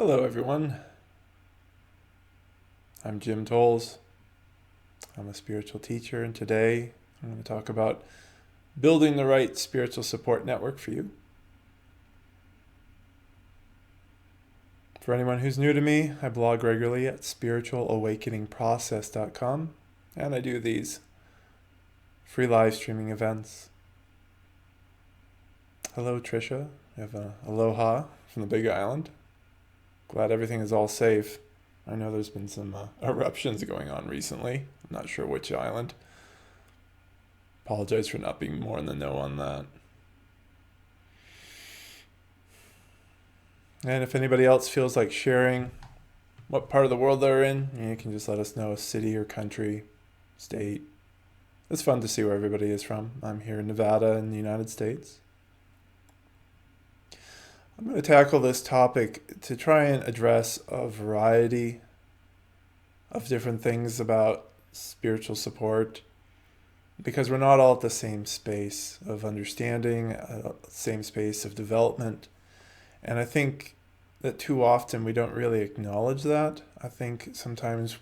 Hello, everyone. I'm Jim Tolles. I'm a spiritual teacher, and today I'm going to talk about building the right spiritual support network for you. For anyone who's new to me, I blog regularly at spiritualawakeningprocess.com, and I do these free live streaming events. Hello, Trisha. We have aloha from the Big Island. Glad everything is all safe. I know there's been some eruptions going on recently. I'm not sure which island. Apologize for not being more in the know on that. And if anybody else feels like sharing what part of the world they're in, you can just let us know, city or country, state. It's fun to see where everybody is from. I'm here in Nevada in the United States. I'm going to tackle this topic to try and address a variety of different things about spiritual support, because we're not all at the same space of understanding, same space of development. And I think that too often we don't really acknowledge that. I think sometimes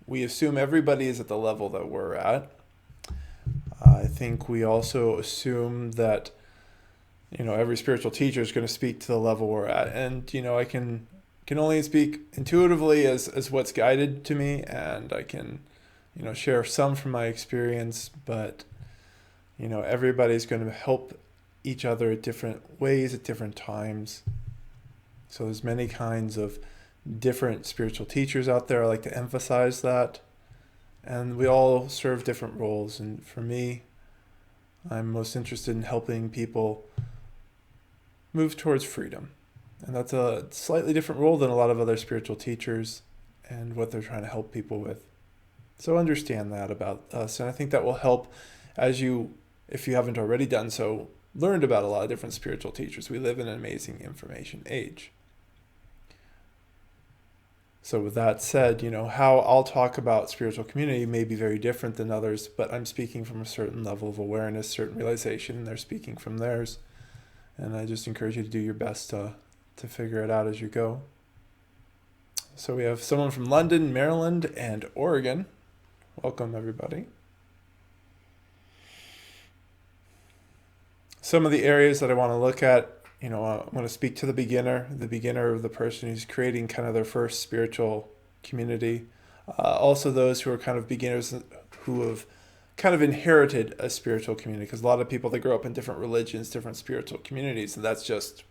we assume everybody is at the level that we're at. I think we also assume that every spiritual teacher is going to speak to the level we're at. And, I can only speak intuitively as what's guided to me, and I can, share some from my experience, but, everybody's going to help each other at different ways at different times. So there's many kinds of different spiritual teachers out there. I like to emphasize that. And we all serve different roles. And for me, I'm most interested in helping people move towards freedom. And that's a slightly different role than a lot of other spiritual teachers and what they're trying to help people with. So understand that about us. And I think that will help as you, if you haven't already done so, learned about a lot of different spiritual teachers. We live in an amazing information age. So with that said, how I'll talk about spiritual community may be very different than others, but I'm speaking from a certain level of awareness, certain realization, and they're speaking from theirs. And I just encourage you to do your best to figure it out as you go. So we have someone from London, Maryland, and Oregon. Welcome, everybody. Some of the areas that I want to look at, I want to speak to the beginner of the person who's creating kind of their first spiritual community. Also those who are kind of beginners who have kind of inherited a spiritual community, because a lot of people, they grow up in different religions, different spiritual communities, and that's just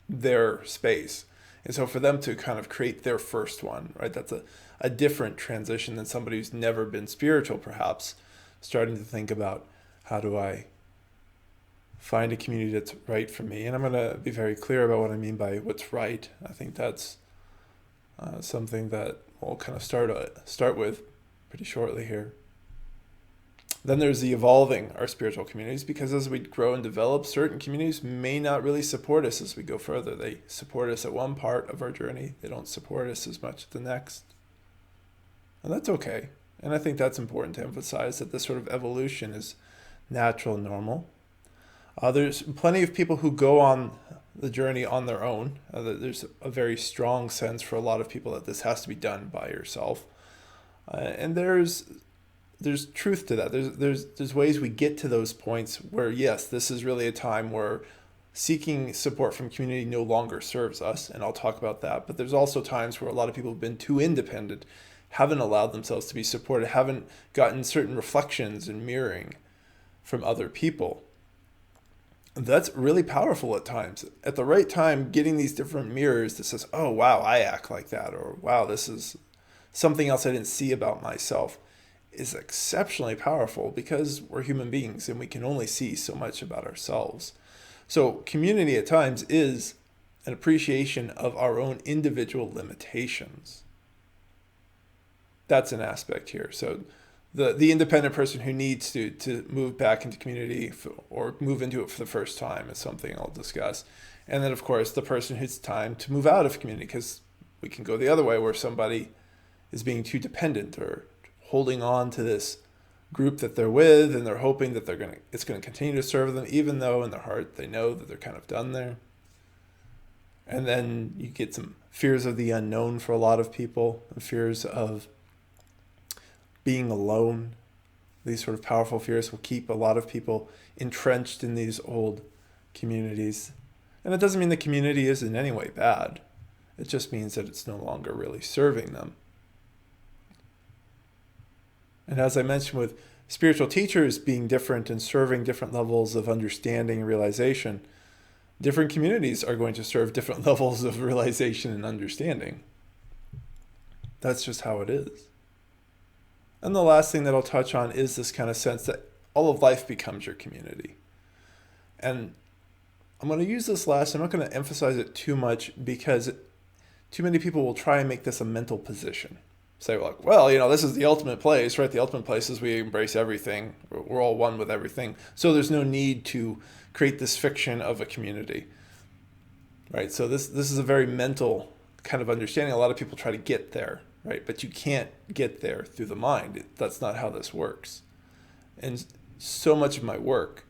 their space. And so for them to kind of create their first one, right, that's a different transition than somebody who's never been spiritual, perhaps, starting to think about, how do I find a community that's right for me? And I'm going to be very clear about what I mean by what's right. I think that's something that we'll kind of start with pretty shortly here. Then there's the evolving our spiritual communities, because as we grow and develop, certain communities may not really support us as we go further. They support us at one part of our journey. They don't support us as much at the next. And that's okay. And I think that's important to emphasize, that this sort of evolution is natural and normal. There's plenty of people who go on the journey on their own. There's a very strong sense for a lot of people that this has to be done by yourself. And there's truth to that. There's ways we get to those points where, yes, this is really a time where seeking support from community no longer serves us, and I'll talk about that. But there's also times where a lot of people have been too independent, haven't allowed themselves to be supported, haven't gotten certain reflections and mirroring from other people. That's really powerful at times. At the right time, getting these different mirrors that says, oh, wow, I act like that, or wow, this is something else I didn't see about myself, is exceptionally powerful, because we're human beings and we can only see so much about ourselves. So community at times is an appreciation of our own individual limitations. That's an aspect here. So the independent person who needs to move back into community or move into it for the first time is something I'll discuss. And then, of course, the person who's time to move out of community, because we can go the other way where somebody is being too dependent or holding on to this group that they're with, and they're hoping that it's going to continue to serve them, even though in their heart they know that they're kind of done there. And then you get some fears of the unknown for a lot of people, and fears of being alone. These sort of powerful fears will keep a lot of people entrenched in these old communities. And it doesn't mean the community is in any way bad. It just means that it's no longer really serving them. And as I mentioned, with spiritual teachers being different and serving different levels of understanding and realization, different communities are going to serve different levels of realization and understanding. That's just how it is. And the last thing that I'll touch on is this kind of sense that all of life becomes your community. And I'm going to use this last, I'm not going to emphasize it too much because too many people will try and make this a mental position. Say, like, well, this is the ultimate place, right? The ultimate place is we embrace everything. We're all one with everything. So there's no need to create this fiction of a community, right? So this is a very mental kind of understanding. A lot of people try to get there, right? But you can't get there through the mind. That's not how this works. And so much of my work,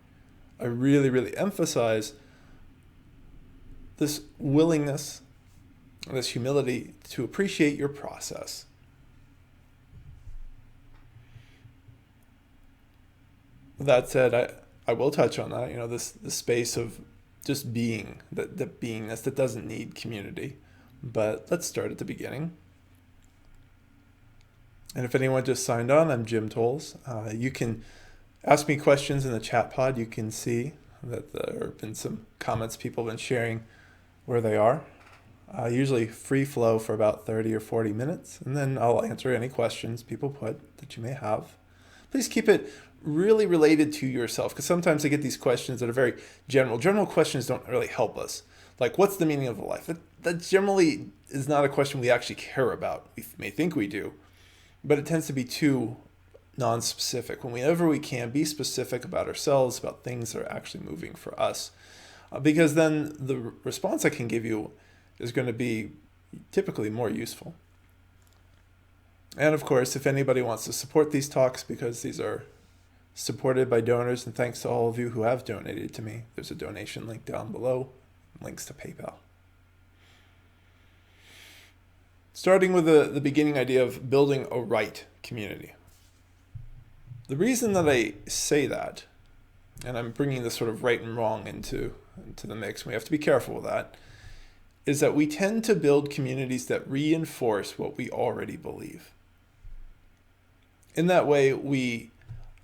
I really, really emphasize this willingness, this humility to appreciate your process. With that said, I will touch on that, this space of just being, that beingness that doesn't need community. But let's start at the beginning. And if anyone just signed on, I'm Jim Tolles. You can ask me questions in the chat pod. You can see that there have been some comments people have been sharing where they are. Usually free flow for about 30 or 40 minutes, and then I'll answer any questions people put that you may have. Please keep it really related to yourself, because sometimes I get these questions that are very general. General questions don't really help us. Like, what's the meaning of life? That generally is not a question we actually care about. We may think we do, but it tends to be too non-specific. Whenever we can, be specific about ourselves, about things that are actually moving for us, because then the response I can give you is going to be typically more useful. And of course, if anybody wants to support these talks, because these are supported by donors, and thanks to all of you who have donated to me, there's a donation link down below, links to PayPal. Starting with the beginning idea of building a right community. The reason that I say that, and I'm bringing this sort of right and wrong into the mix, we have to be careful with that, is that we tend to build communities that reinforce what we already believe. In that way, we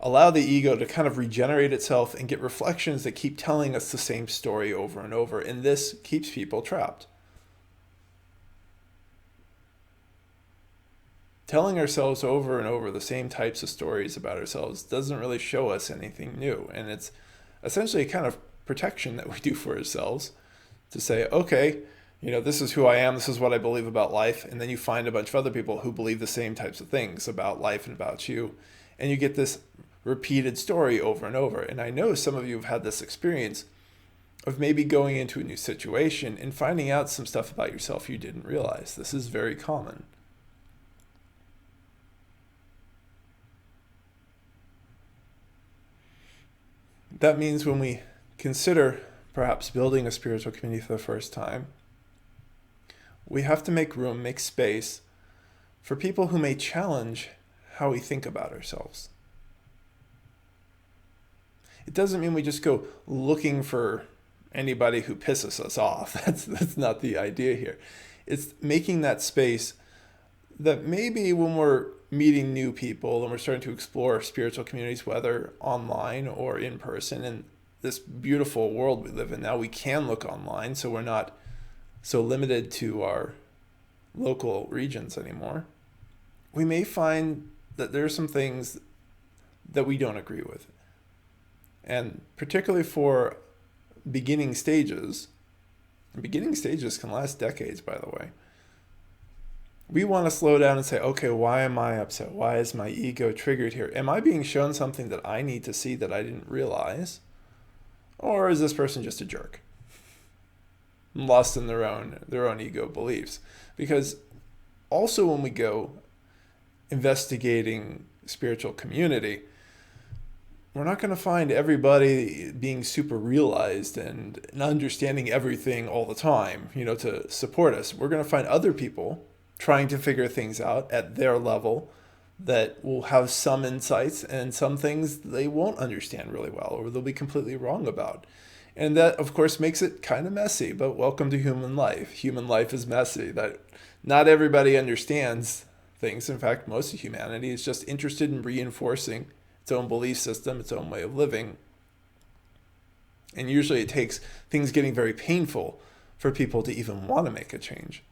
allow the ego to kind of regenerate itself and get reflections that keep telling us the same story over and over, and this keeps people trapped. Telling ourselves over and over the same types of stories about ourselves doesn't really show us anything new, and it's essentially a kind of protection that we do for ourselves to say, okay, this is who I am, this is what I believe about life, and then you find a bunch of other people who believe the same types of things about life and about you, and you get this repeated story over and over. And I know some of you have had this experience of maybe going into a new situation and finding out some stuff about yourself you didn't realize. This is very common. That means when we consider perhaps building a spiritual community for the first time, we have to make room, make space for people who may challenge how we think about ourselves. It doesn't mean we just go looking for anybody who pisses us off. That's not the idea here. It's making that space that maybe when we're meeting new people and we're starting to explore spiritual communities, whether online or in person, in this beautiful world we live in now, we can look online, so we're not so limited to our local regions anymore. We may find that there are some things that we don't agree with. And particularly for beginning stages can last decades, by the way. We want to slow down and say, okay, why am I upset? Why is my ego triggered here? Am I being shown something that I need to see that I didn't realize? Or is this person just a jerk? Lost in their own ego beliefs. Because also when we go investigating spiritual community, we're not going to find everybody being super realized and understanding everything all the time, to support us. We're going to find other people trying to figure things out at their level that will have some insights, and some things they won't understand really well or they'll be completely wrong about. And that, of course, makes it kind of messy, but welcome to human life. Human life is messy. That not everybody understands things. In fact, most of humanity is just interested in reinforcing its own belief system, its own way of living. And usually it takes things getting very painful for people to even want to make a change.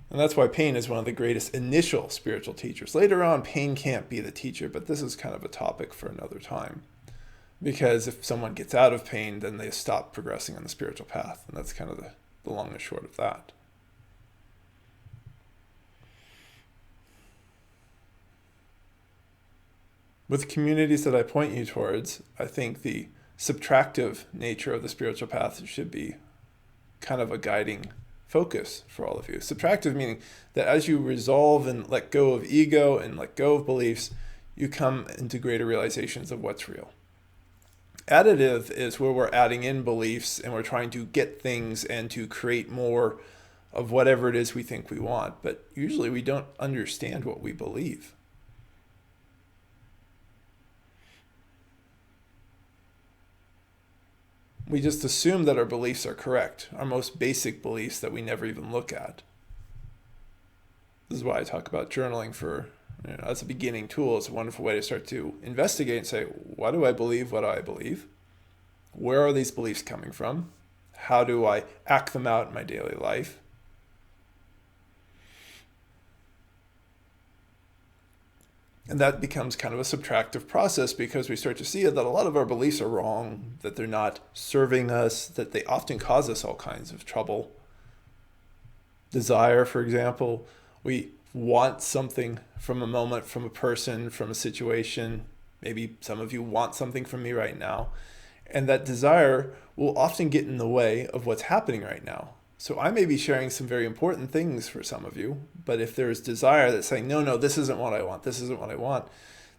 And that's why pain is one of the greatest initial spiritual teachers. Later on, pain can't be the teacher, but this is kind of a topic for another time. Because if someone gets out of pain, then they stop progressing on the spiritual path. And that's kind of the long and short of that. With communities that I point you towards, I think the subtractive nature of the spiritual path should be kind of a guiding focus for all of you. Subtractive meaning that as you resolve and let go of ego and let go of beliefs, you come into greater realizations of what's real. Additive is where we're adding in beliefs and we're trying to get things and to create more of whatever it is we think we want. But usually we don't understand what we believe. We just assume that our beliefs are correct, our most basic beliefs that we never even look at. This is why I talk about journaling as a beginning tool. It's a wonderful way to start to investigate and say, why do I believe what I believe? Where are these beliefs coming from? How do I act them out in my daily life? And that becomes kind of a subtractive process because we start to see that a lot of our beliefs are wrong, that they're not serving us, that they often cause us all kinds of trouble. Desire, for example, we want something from a moment, from a person, from a situation. Maybe some of you want something from me right now. And that desire will often get in the way of what's happening right now. So I may be sharing some very important things for some of you, but if there's desire that's saying, no, this isn't what I want, this isn't what I want,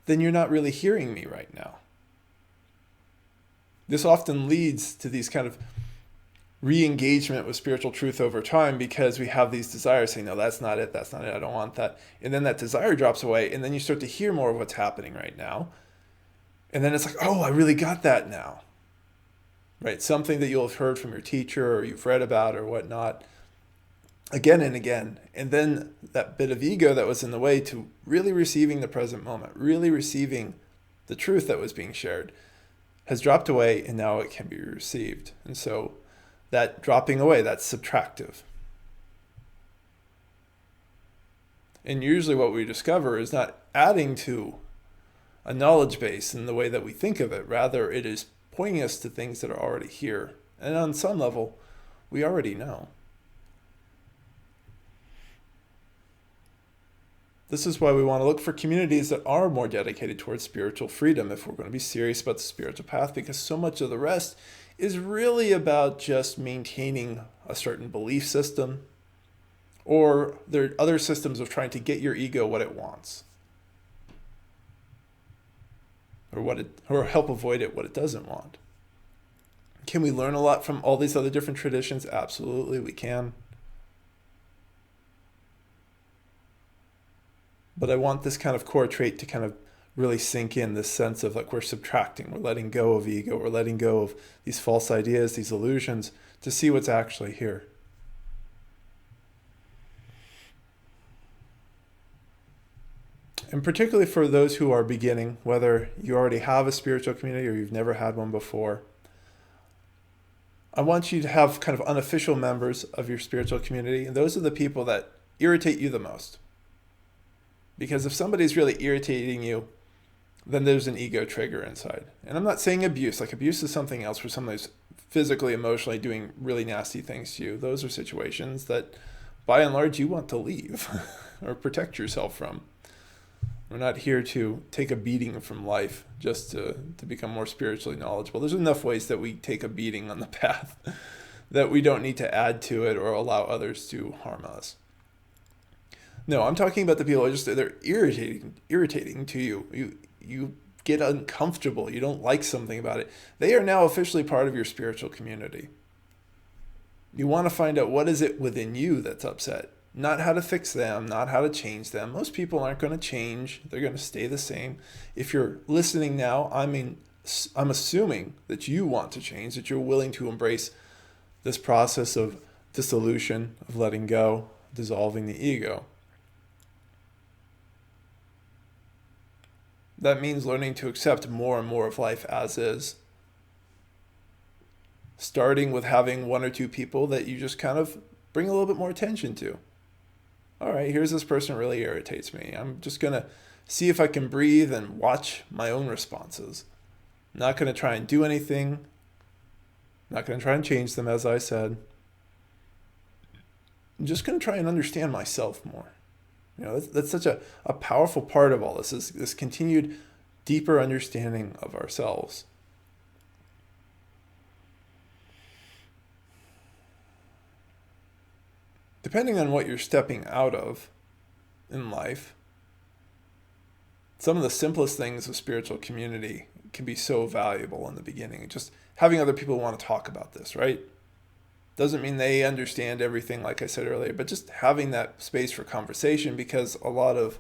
then you're not really hearing me right now. This often leads to these kind of re-engagement with spiritual truth over time because we have these desires saying, no, that's not it, I don't want that. And then that desire drops away, and then you start to hear more of what's happening right now. And then it's like, oh, I really got that now. Right? Something that you'll have heard from your teacher or you've read about or whatnot again and again. And then that bit of ego that was in the way to really receiving the present moment, really receiving the truth that was being shared has dropped away, and now it can be received. And so that dropping away, that's subtractive. And usually what we discover is not adding to a knowledge base in the way that we think of it. Rather, it is pointing us to things that are already here. And on some level, we already know. This is why we want to look for communities that are more dedicated towards spiritual freedom if we're going to be serious about the spiritual path, because so much of the rest is really about just maintaining a certain belief system, or there are other systems of trying to get your ego what it wants, or help avoid it what it doesn't want. Can we learn a lot from all these other different traditions? Absolutely, we can. But I want this kind of core trait to kind of really sink in, this sense of like we're subtracting, we're letting go of ego, we're letting go of these false ideas, these illusions, to see what's actually here. And particularly for those who are beginning, whether you already have a spiritual community or you've never had one before, I want you to have kind of unofficial members of your spiritual community, and those are the people that irritate you the most. Because if somebody's really irritating you, then there's an ego trigger inside. And I'm not saying abuse. Like abuse is something else, where somebody's physically, emotionally doing really nasty things to you. Those are situations that, by and large, you want to leave or protect yourself from. We're not here to take a beating from life just to become more spiritually knowledgeable. There's enough ways that we take a beating on the path that we don't need to add to it or allow others to harm us. No, I'm talking about the people they're irritating to you. You get uncomfortable, you don't like something about it, they are now officially part of your spiritual community. You want to find out what is it within you that's upset. Not how to fix them, not how to change them. Most people aren't going to change. They're going to stay the same. If you're listening now, I'm assuming that you want to change, that you're willing to embrace this process of dissolution, of letting go, dissolving the ego. That means learning to accept more and more of life as is. Starting with having one or two people that you just kind of bring a little bit more attention to. All right, here's this person who really irritates me. I'm just going to see if I can breathe and watch my own responses. I'm not going to try and do anything. I'm not going to try and change them, as I said. I'm just going to try and understand myself more. That's such a powerful part of all this continued deeper understanding of ourselves. Depending on what you're stepping out of in life, some of the simplest things of spiritual community can be so valuable in the beginning. Just having other people want to talk about this, right? Doesn't mean they understand everything, like I said earlier, but just having that space for conversation, because a lot of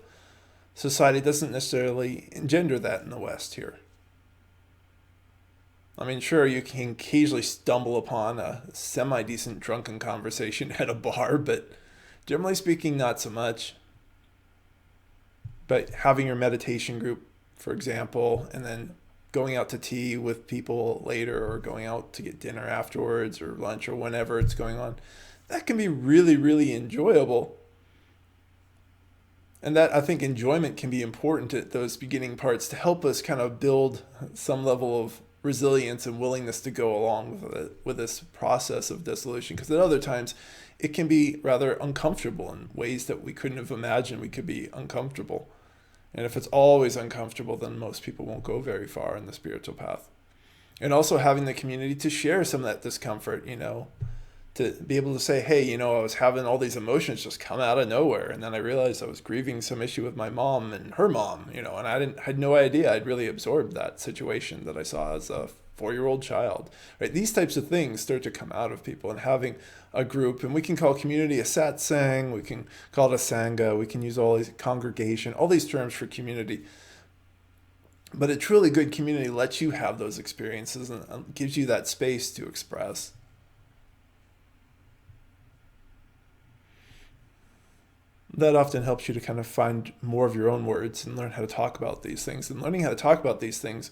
society doesn't necessarily engender that in the West here. I mean, sure, you can occasionally stumble upon a semi-decent drunken conversation at a bar, but generally speaking, not so much. But having your meditation group, for example, and then going out to tea with people later, or going out to get dinner afterwards or lunch or whenever it's going on, that can be really, really enjoyable. And that, I think, enjoyment can be important at those beginning parts to help us kind of build some level of resilience and willingness to go along with this process of dissolution. Because at other times, it can be rather uncomfortable in ways that we couldn't have imagined we could be uncomfortable. And if it's always uncomfortable, then most people won't go very far in the spiritual path. And also having the community to share some of that discomfort, to be able to say, hey, I was having all these emotions just come out of nowhere. And then I realized I was grieving some issue with my mom and her mom, and I had no idea I'd really absorbed that situation that I saw as a 4-year-old child, right? These types of things start to come out of people, and having a group, and we can call community a satsang, we can call it a sangha, we can use all these congregation, all these terms for community. But a truly good community lets you have those experiences and gives you that space to express. That often helps you to kind of find more of your own words and learn how to talk about these things. And learning how to talk about these things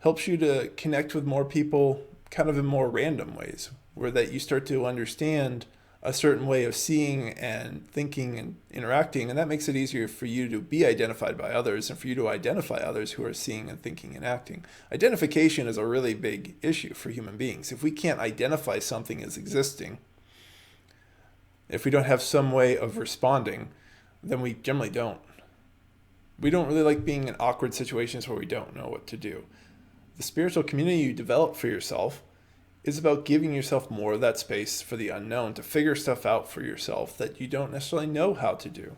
helps you to connect with more people kind of in more random ways, where that you start to understand a certain way of seeing and thinking and interacting. And that makes it easier for you to be identified by others and for you to identify others who are seeing and thinking and acting. Identification is a really big issue for human beings. If we can't identify something as existing, if we don't have some way of responding, then we generally don't. We don't really like being in awkward situations where we don't know what to do. The spiritual community you develop for yourself is about giving yourself more of that space for the unknown, to figure stuff out for yourself that you don't necessarily know how to do.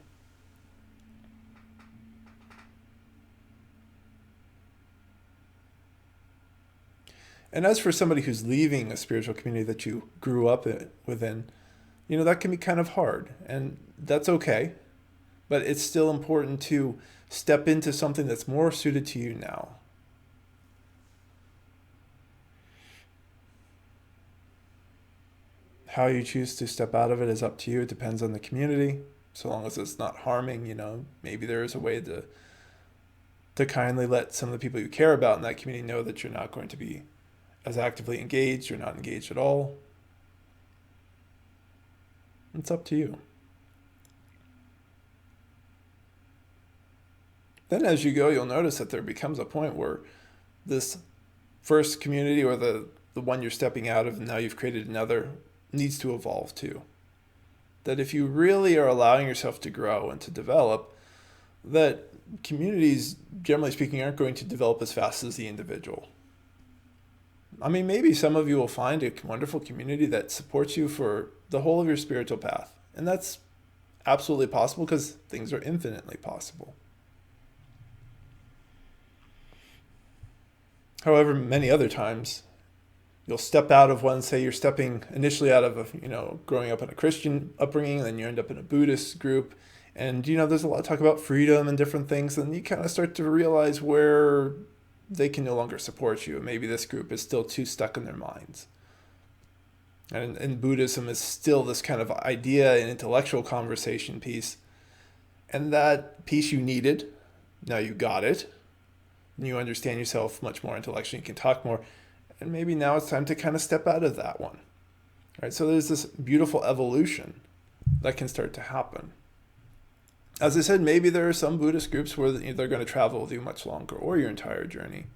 And as for somebody who's leaving a spiritual community that you grew up within, that can be kind of hard, and that's okay. But it's still important to step into something that's more suited to you now. How you choose to step out of it is up to you. It depends on the community. So long as it's not harming, maybe there is a way to kindly let some of the people you care about in that community know that you're not going to be as actively engaged or not engaged at all. It's up to you. Then as you go, you'll notice that there becomes a point where this first community, or the one you're stepping out of and now you've created another, needs to evolve too. That if you really are allowing yourself to grow and to develop, that communities, generally speaking, aren't going to develop as fast as the individual. I mean, maybe some of you will find a wonderful community that supports you for the whole of your spiritual path. And that's absolutely possible, because things are infinitely possible. However, many other times you'll step out of one, say you're stepping initially out of growing up in a Christian upbringing, then you end up in a Buddhist group, and there's a lot of talk about freedom and different things, and you kind of start to realize where they can no longer support you, and maybe this group is still too stuck in their minds. And Buddhism is still this kind of idea and intellectual conversation piece, and that piece you needed, now you got it, and you understand yourself much more intellectually, you can talk more, and maybe now it's time to kind of step out of that one. Right? So there's this beautiful evolution that can start to happen. As I said, maybe there are some Buddhist groups where they're going to travel with you much longer or your entire journey.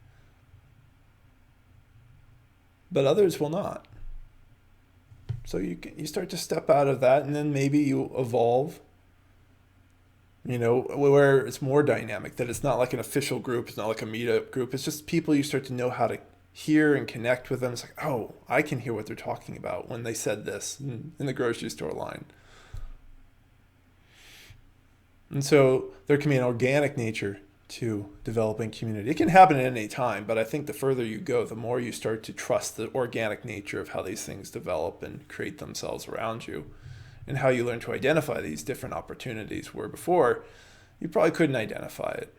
But others will not. So you start to step out of that, and then maybe you evolve, where it's more dynamic, that it's not like an official group, it's not like a meetup group, it's just people you start to know how to hear and connect with them. It's like, oh, I can hear what they're talking about when they said this in the grocery store line. And so there can be an organic nature to developing community. It can happen at any time, but I think the further you go, the more you start to trust the organic nature of how these things develop and create themselves around you, and how you learn to identify these different opportunities where before you probably couldn't identify it.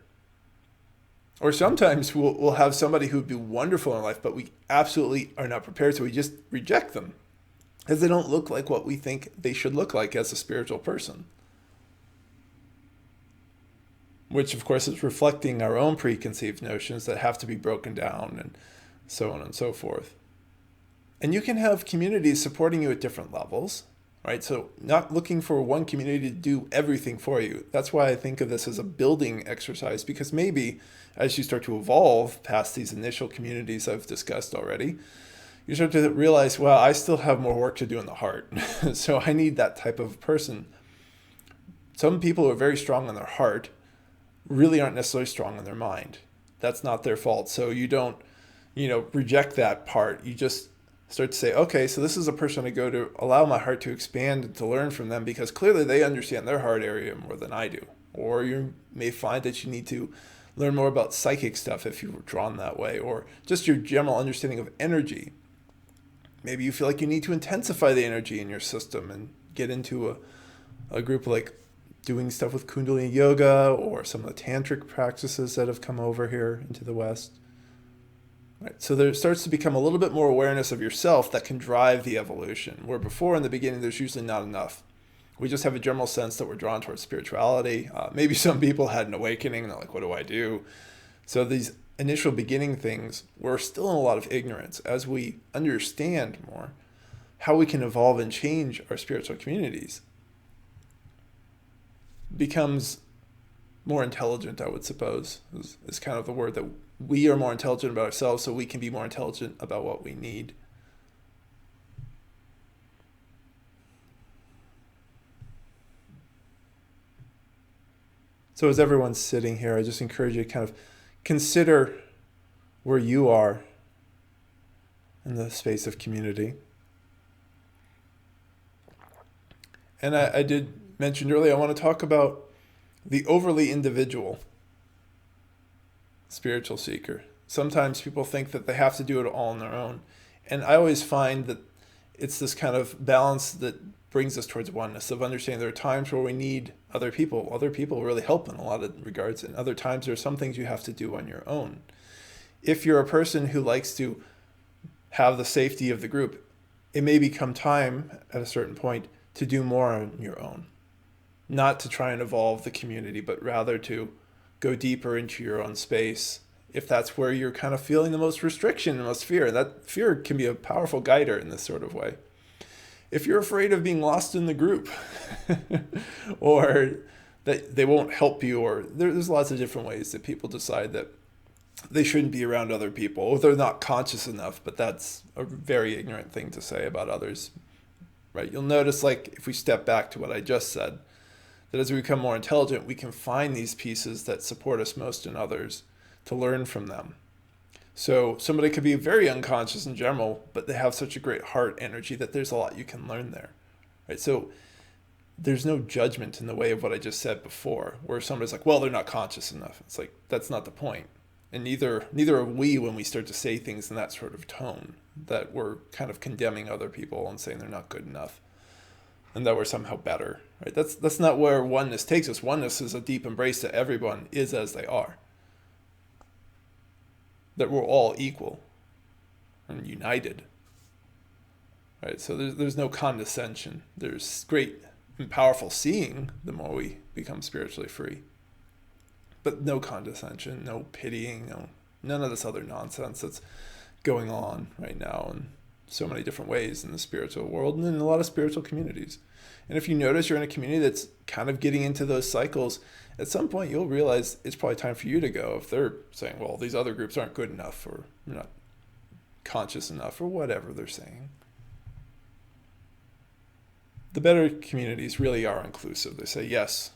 Or sometimes we'll have somebody who would be wonderful in life, but we absolutely are not prepared, so we just reject them because they don't look like what we think they should look like as a spiritual person. Which, of course, is reflecting our own preconceived notions that have to be broken down and so on and so forth. And you can have communities supporting you at different levels, right? So not looking for one community to do everything for you. That's why I think of this as a building exercise, because maybe as you start to evolve past these initial communities I've discussed already, you start to realize, well, I still have more work to do in the heart. So I need that type of person. Some people who are very strong in their heart really aren't necessarily strong in their mind. That's not their fault. So you don't, reject that part. You just start to say, okay, so this is a person I go to allow my heart to expand and to learn from them, because clearly they understand their heart area more than I do. Or you may find that you need to learn more about psychic stuff if you were drawn that way, or just your general understanding of energy. Maybe you feel like you need to intensify the energy in your system and get into a group like doing stuff with Kundalini yoga or some of the tantric practices that have come over here into the West. Right. So there starts to become a little bit more awareness of yourself that can drive the evolution, where before in the beginning there's usually not enough. We just have a general sense that we're drawn towards spirituality. Maybe some people had an awakening and they're like, what do I do? So these initial beginning things, we're still in a lot of ignorance. As we understand more how we can evolve and change our spiritual communities, becomes more intelligent, I would suppose, is kind of the word, that we are more intelligent about ourselves so we can be more intelligent about what we need. So as everyone's sitting here, I just encourage you to kind of consider where you are in the space of community. And I did mention earlier, I want to talk about the overly individual spiritual seeker. Sometimes people think that they have to do it all on their own. And I always find that it's this kind of balance that brings us towards oneness, of understanding there are times where we need other people. Other people really help in a lot of regards. And other times there are some things you have to do on your own. If you're a person who likes to have the safety of the group, it may become time at a certain point to do more on your own. Not to try and evolve the community, but rather to go deeper into your own space, if that's where you're kind of feeling the most restriction and most fear. That fear can be a powerful guider in this sort of way. If you're afraid of being lost in the group, or that they won't help you, or there's lots of different ways that people decide that they shouldn't be around other people, or they're not conscious enough, but that's a very ignorant thing to say about others, right? You'll notice, like, if we step back to what I just said, that as we become more intelligent, we can find these pieces that support us most in others to learn from them. So somebody could be very unconscious in general, but they have such a great heart energy that there's a lot you can learn there, right? So there's no judgment in the way of what I just said before, where somebody's like, well, they're not conscious enough. It's like, that's not the point. And neither are we when we start to say things in that sort of tone, that we're kind of condemning other people and saying they're not good enough and that we're somehow better, right? That's not where oneness takes us. Oneness is a deep embrace that everyone is as they are, that we're all equal and united, right? So there's no condescension. There's great and powerful seeing the more we become spiritually free, but no condescension, no pitying, none of this other nonsense that's going on right now in so many different ways in the spiritual world and in a lot of spiritual communities. And if you notice you're in a community that's kind of getting into those cycles, at some point you'll realize it's probably time for you to go. If they're saying, well, these other groups aren't good enough, or they're not conscious enough, or whatever they're saying. The better communities really are inclusive. They say, yes,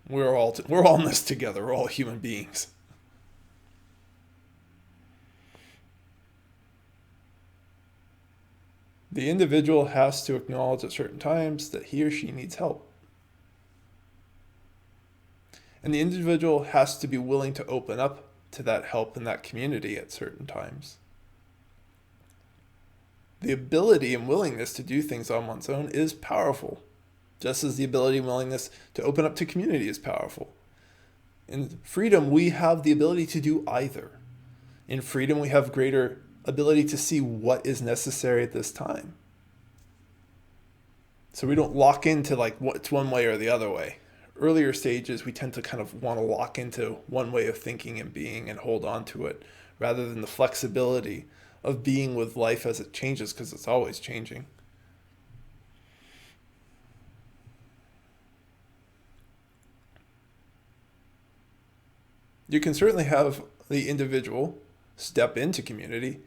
we're all in this together. We're all human beings. The individual has to acknowledge at certain times that he or she needs help. And the individual has to be willing to open up to that help in that community at certain times. The ability and willingness to do things on one's own is powerful, just as the ability and willingness to open up to community is powerful. In freedom, we have the ability to do either. In freedom, we have greater ability to see what is necessary at this time. So we don't lock into like what's one way or the other way. Earlier stages, we tend to kind of want to lock into one way of thinking and being and hold on to it, rather than the flexibility of being with life as it changes, because it's always changing. You can certainly have the individual step into community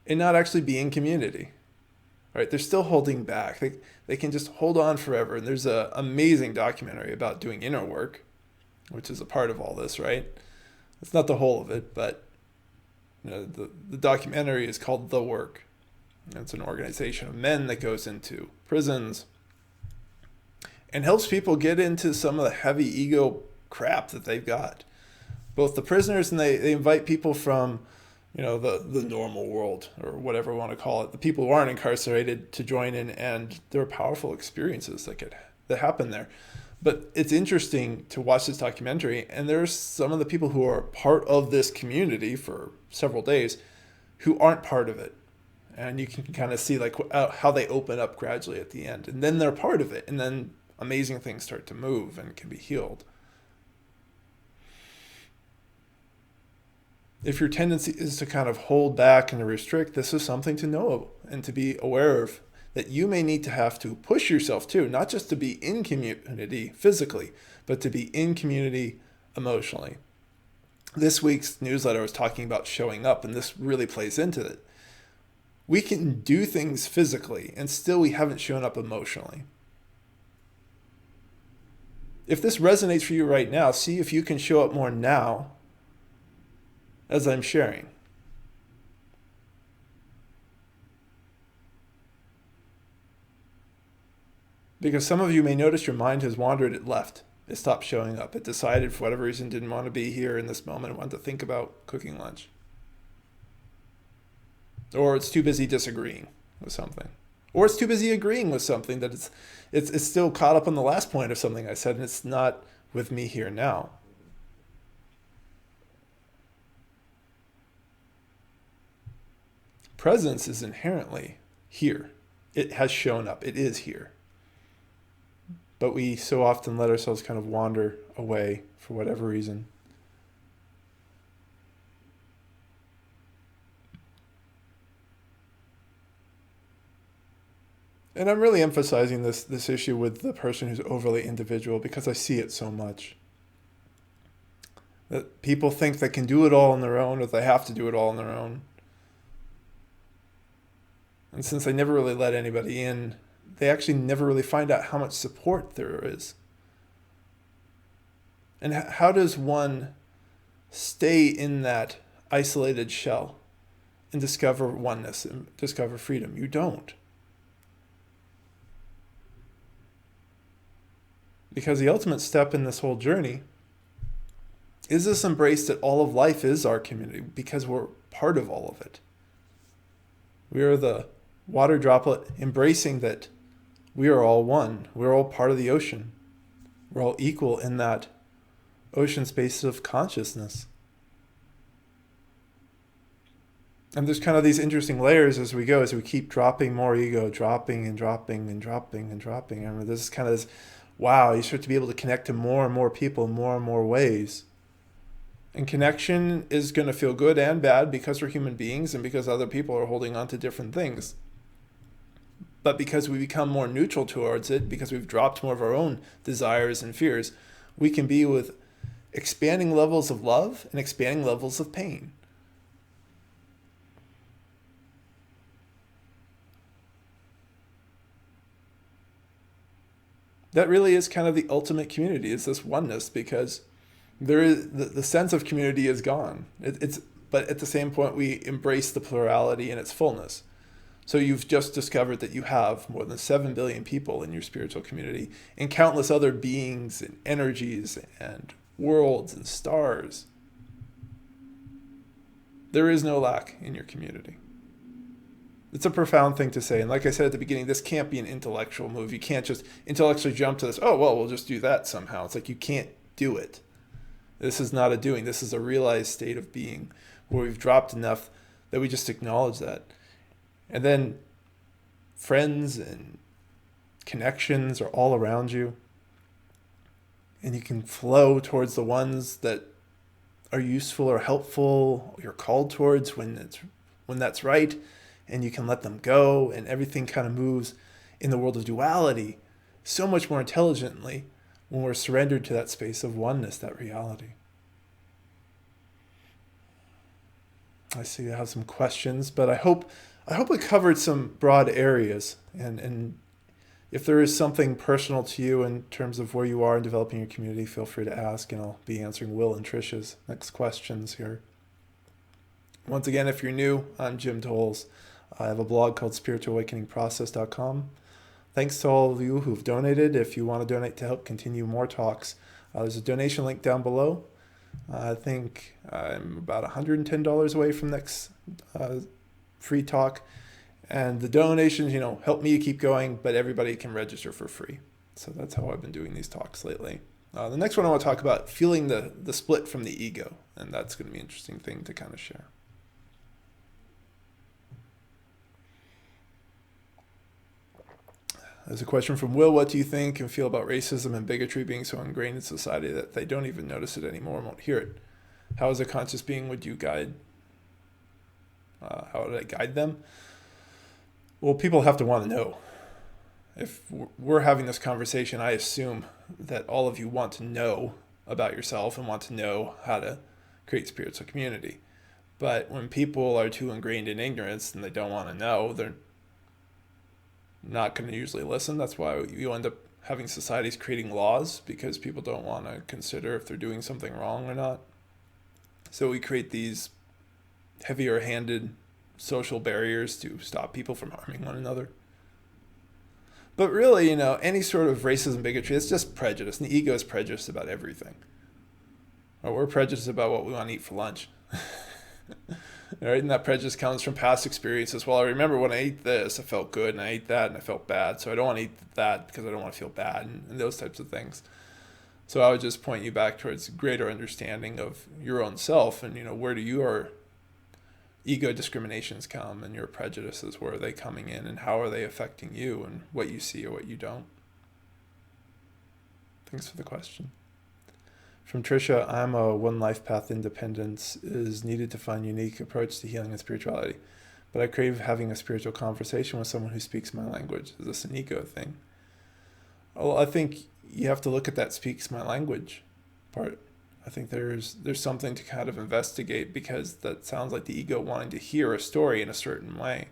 and not actually be in community, right? They're still holding back. They can just hold on forever. And there's an amazing documentary about doing inner work, which is a part of all this, right? It's not the whole of it, but the documentary is called The Work. It's an organization of men that goes into prisons and helps people get into some of the heavy ego crap that they've got. Both the prisoners, and they invite people from, the normal world, or whatever we want to call it, the people who aren't incarcerated, to join in, and there are powerful experiences that happen there. But it's interesting to watch this documentary, and there's some of the people who are part of this community for several days who aren't part of it. And you can kind of see like how they open up gradually at the end. And then they're part of it, and then amazing things start to move and can be healed. If your tendency is to kind of hold back and to restrict, this is something to know and to be aware of, that you may need to have to push yourself to, not just to be in community physically, but to be in community emotionally. This week's newsletter was talking about showing up, and this really plays into it. We can do things physically, and still we haven't shown up emotionally. If this resonates for you right now, see if you can show up more now as I'm sharing. Because some of you may notice your mind has wandered, it left. It stopped showing up. It decided for whatever reason didn't want to be here in this moment and wanted to think about cooking lunch. Or it's too busy disagreeing with something. Or it's too busy agreeing with something that it's still caught up on the last point of something I said, and it's not with me here now. Presence is inherently here. It has shown up. It is here. But we so often let ourselves kind of wander away for whatever reason. And I'm really emphasizing this issue with the person who's overly individual because I see it so much. That people think they can do it all on their own, or they have to do it all on their own. And since they never really let anybody in, they actually never really find out how much support there is. And how does one stay in that isolated shell and discover oneness and discover freedom? You don't. Because the ultimate step in this whole journey Is this embrace that all of life is our community because we're part of all of it? We are the water droplet embracing that we are all one. We're all part of the ocean. We're all equal in that ocean space of consciousness. And there's kind of these interesting layers as we go, as we keep dropping more ego, dropping and dropping and dropping and dropping. And this is kind of this, wow, you start to be able to connect to more and more people in more and more ways. And connection is going to feel good and bad because we're human beings and because other people are holding on to different things. But because we become more neutral towards it, because we've dropped more of our own desires and fears, we can be with expanding levels of love and expanding levels of pain. That really is kind of the ultimate community, is this oneness, because there is the sense of community is gone. But at the same point, we embrace the plurality in its fullness. So you've just discovered that you have more than 7 billion people in your spiritual community and countless other beings and energies and worlds and stars. There is no lack in your community. It's a profound thing to say. And like I said at the beginning, this can't be an intellectual move. You can't just intellectually jump to this, oh, well, we'll just do that somehow. It's like you can't do it. This is not a doing. This is a realized state of being where we've dropped enough that we just acknowledge that. And then friends and connections are all around you. And you can flow towards the ones that are useful or helpful, or you're called towards when that's right. And you can let them go, and everything kind of moves in the world of duality so much more intelligently when we're surrendered to that space of oneness, that reality. I see I have some questions, but I hope I covered some broad areas, and if there is something personal to you in terms of where you are in developing your community, feel free to ask, and I'll be answering Will and Trish's next questions here. Once again, if you're new, I'm Jim Tolles. I have a blog called spiritualawakeningprocess.com. Thanks to all of you who've donated. If you want to donate to help continue more talks, there's a donation link down below. I think I'm about $110 away from next free talk. And the donations, help me keep going, but everybody can register for free. So that's how I've been doing these talks lately. The next one I want to talk about, feeling the split from the ego. And that's going to be an interesting thing to kind of share. There's a question from Will. What do you think and feel about racism and bigotry being so ingrained in society that they don't even notice it anymore and won't hear it? How, as a conscious being, would you guide? How would I guide them? Well, people have to want to know. If we're having this conversation, I assume that all of you want to know about yourself and want to know how to create spiritual community. But when people are too ingrained in ignorance and they don't want to know, they're not going to usually listen. That's why you end up having societies creating laws, because people don't want to consider if they're doing something wrong or not. So we create these heavier handed social barriers to stop people from harming one another. But really, any sort of racism, bigotry, it's just prejudice. And the ego is prejudiced about everything. Or we're prejudiced about what we want to eat for lunch. Right? And that prejudice comes from past experiences. Well, I remember when I ate this, I felt good, and I ate that, and I felt bad. So I don't want to eat that because I don't want to feel bad, and those types of things. So I would just point you back towards greater understanding of your own self, and where do your ego discriminations come, and your prejudices, where are they coming in, and how are they affecting you, and what you see or what you don't. Thanks for the question. From Trisha, I'm a one life path. Independence is needed to find unique approach to healing and spirituality, but I crave having a spiritual conversation with someone who speaks my language. Is this an ego thing? Well, I think you have to look at that speaks my language part. I think there's something to kind of investigate, because that sounds like the ego wanting to hear a story in a certain way.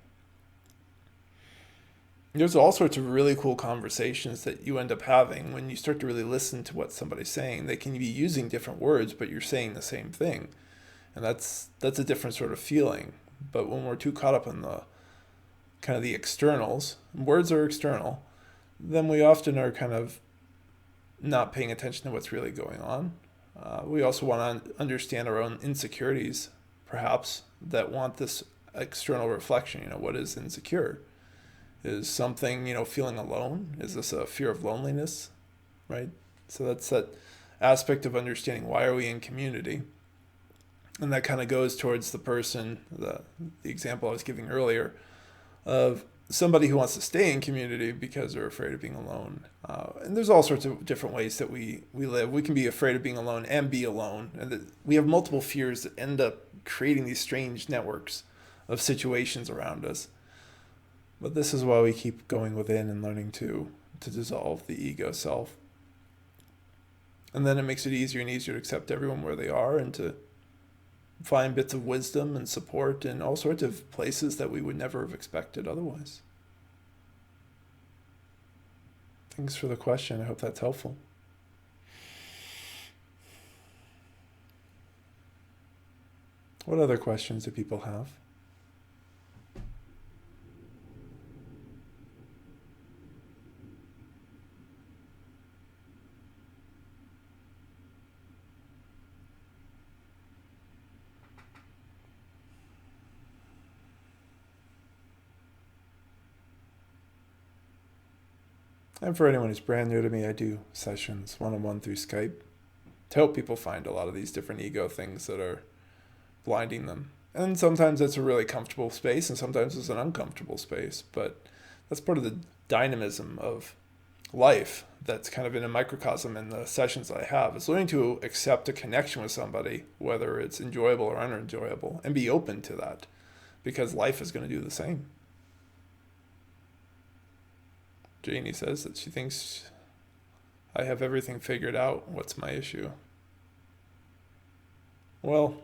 There's all sorts of really cool conversations that you end up having when you start to really listen to what somebody's saying. They can be using different words, but you're saying the same thing. And that's a different sort of feeling. But when we're too caught up in the kind of the externals, words are external, then we often are kind of not paying attention to what's really going on. We also want to understand our own insecurities, perhaps, that want this external reflection. What is insecure? Is something, feeling alone? Is this a fear of loneliness, right? So that's that aspect of understanding why are we in community. And that kind of goes towards the person, the example I was giving earlier, of somebody who wants to stay in community because they're afraid of being alone. And there's all sorts of different ways that we live. We can be afraid of being alone and be alone. And we have multiple fears that end up creating these strange networks of situations around us. But this is why we keep going within and learning to dissolve the ego self. And then it makes it easier and easier to accept everyone where they are and to find bits of wisdom and support in all sorts of places that we would never have expected otherwise. Thanks for the question. I hope that's helpful. What other questions do people have? And for anyone who's brand new to me, I do sessions one-on-one through Skype to help people find a lot of these different ego things that are blinding them. And sometimes it's a really comfortable space, and sometimes it's an uncomfortable space. But that's part of the dynamism of life that's kind of in a microcosm in the sessions I have. Is learning to accept a connection with somebody, whether it's enjoyable or unenjoyable, and be open to that, because life is going to do the same. Janie says that she thinks I have everything figured out. What's my issue? Well,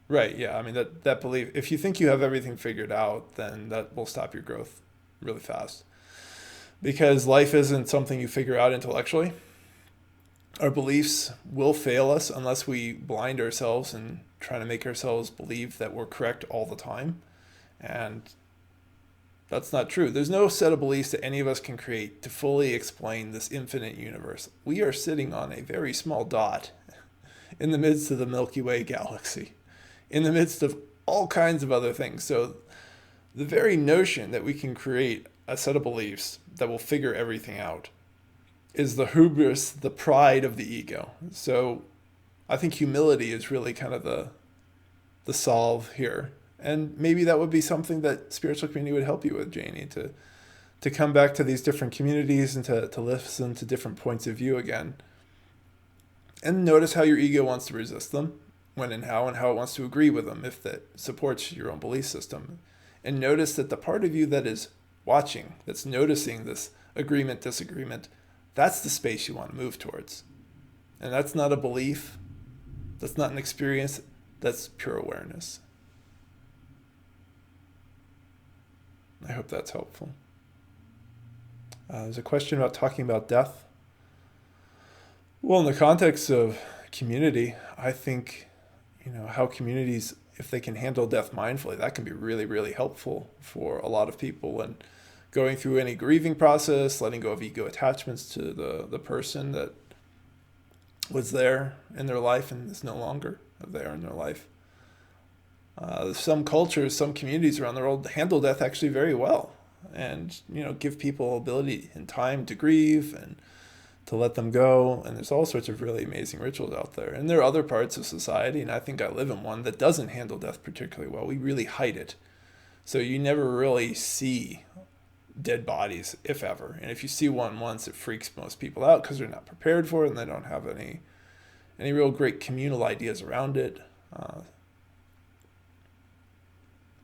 right, yeah. I mean, that belief, if you think you have everything figured out, then that will stop your growth really fast. Because life isn't something you figure out intellectually. Our beliefs will fail us unless we blind ourselves and try to make ourselves believe that we're correct all the time. And that's not true. There's no set of beliefs that any of us can create to fully explain this infinite universe. We are sitting on a very small dot in the midst of the Milky Way galaxy, in the midst of all kinds of other things. So the very notion that we can create a set of beliefs that will figure everything out is the hubris, the pride of the ego. So I think humility is really kind of the solve here. And maybe that would be something that spiritual community would help you with, Janie, to come back to these different communities and to listen to different points of view again. And notice how your ego wants to resist them, when and how it wants to agree with them if that supports your own belief system. And notice that the part of you that is watching, that's noticing this agreement, disagreement, that's the space you want to move towards. And that's not a belief, that's not an experience, that's pure awareness. I hope that's helpful. There's a question about talking about death. Well, in the context of community, I think, how communities, if they can handle death mindfully, that can be really, really helpful for a lot of people. And going through any grieving process, letting go of ego attachments to the person that was there in their life and is no longer there in their life. Some cultures, some communities around the world handle death actually very well, and give people ability and time to grieve and to let them go. And there's all sorts of really amazing rituals out there. And there are other parts of society, and I think I live in one, that doesn't handle death particularly well. We really hide it, so you never really see dead bodies, if ever. And if you see one once, it freaks most people out because they're not prepared for it and they don't have any real great communal ideas around it.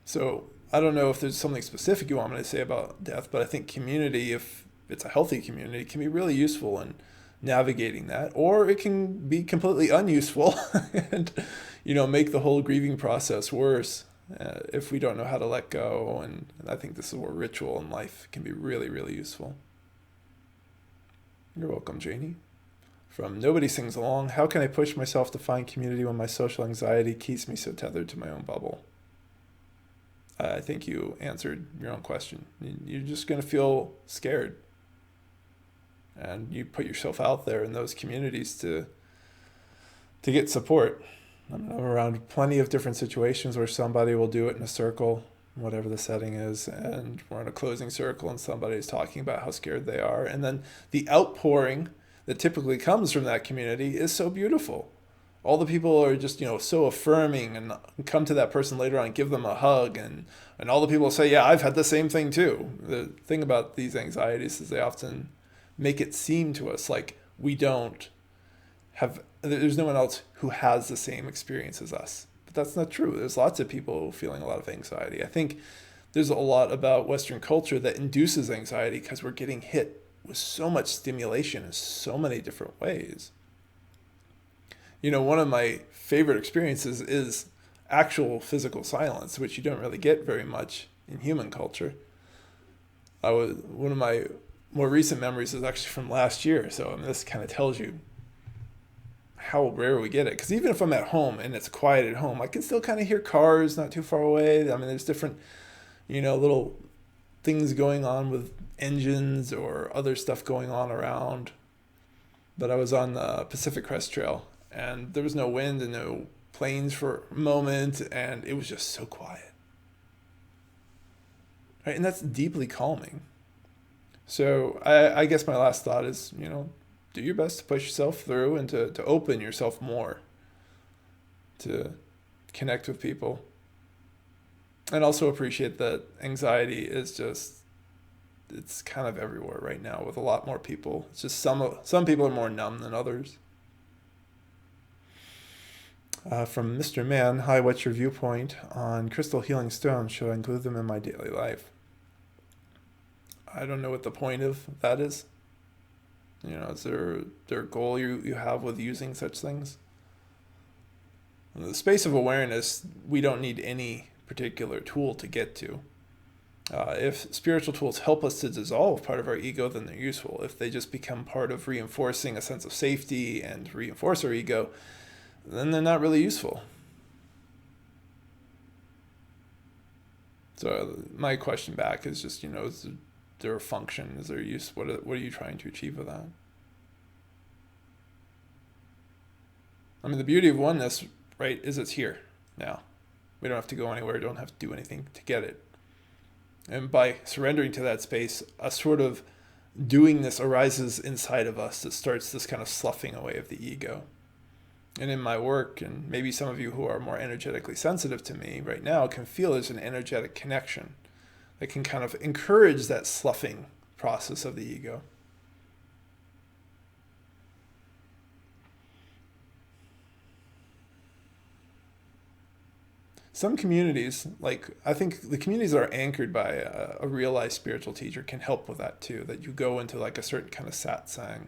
So I don't know if there's something specific you want me to say about death, but I think community, if it's a healthy community, can be really useful in navigating that, or it can be completely unuseful and make the whole grieving process worse if we don't know how to let go. And I think this is where ritual in life can be really, really useful. You're welcome, Janie. From Nobody Sings Along, how can I push myself to find community when my social anxiety keeps me so tethered to my own bubble? I think you answered your own question. You're just going to feel scared. and you put yourself out there in those communities to get support. I'm around plenty of different situations where somebody will do it in a circle, whatever the setting is, and we're in a closing circle and somebody's talking about how scared they are. And then the outpouring that typically comes from that community is so beautiful. All the people are just, so affirming and come to that person later on and give them a hug. And all the people say, yeah, I've had the same thing too. The thing about these anxieties is they often make it seem to us like there's no one else who has the same experience as us. But that's not true. There's lots of people feeling a lot of anxiety. I think there's a lot about Western culture that induces anxiety because we're getting hit with so much stimulation in so many different ways. One of my favorite experiences is actual physical silence, which you don't really get very much in human culture. One of my more recent memories is actually from last year. So this kind of tells you how rare we get it. Because even if I'm at home and it's quiet at home, I can still kind of hear cars not too far away. There's different, little things going on with engines or other stuff going on around. But I was on the Pacific Crest Trail and there was no wind and no planes for a moment, and it was just so quiet. Right? And that's deeply calming. So I guess my last thought is, do your best to push yourself through and to open yourself more, to connect with people. And also appreciate that anxiety is it's kind of everywhere right now with a lot more people. It's just some people are more numb than others. From Mr. Mann, hi, what's your viewpoint on crystal healing stones? Should I include them in my daily life? I don't know what the point of that is. Is there a goal you have with using such things? In the space of awareness, we don't need any particular tool to get to. If spiritual tools help us to dissolve part of our ego, then they're useful. If they just become part of reinforcing a sense of safety and reinforce our ego, then they're not really useful. So my question back is just, is there a function? Is there a use? What are you trying to achieve with that? The beauty of oneness, right, is it's here now. We don't have to go anywhere, don't have to do anything to get it. And by surrendering to that space, a sort of doingness arises inside of us that starts this kind of sloughing away of the ego. And in my work, and maybe some of you who are more energetically sensitive to me right now can feel there's an energetic connection that can kind of encourage that sloughing process of the ego. Some communities, I think the communities that are anchored by a realized spiritual teacher can help with that too, that you go into a certain kind of satsang,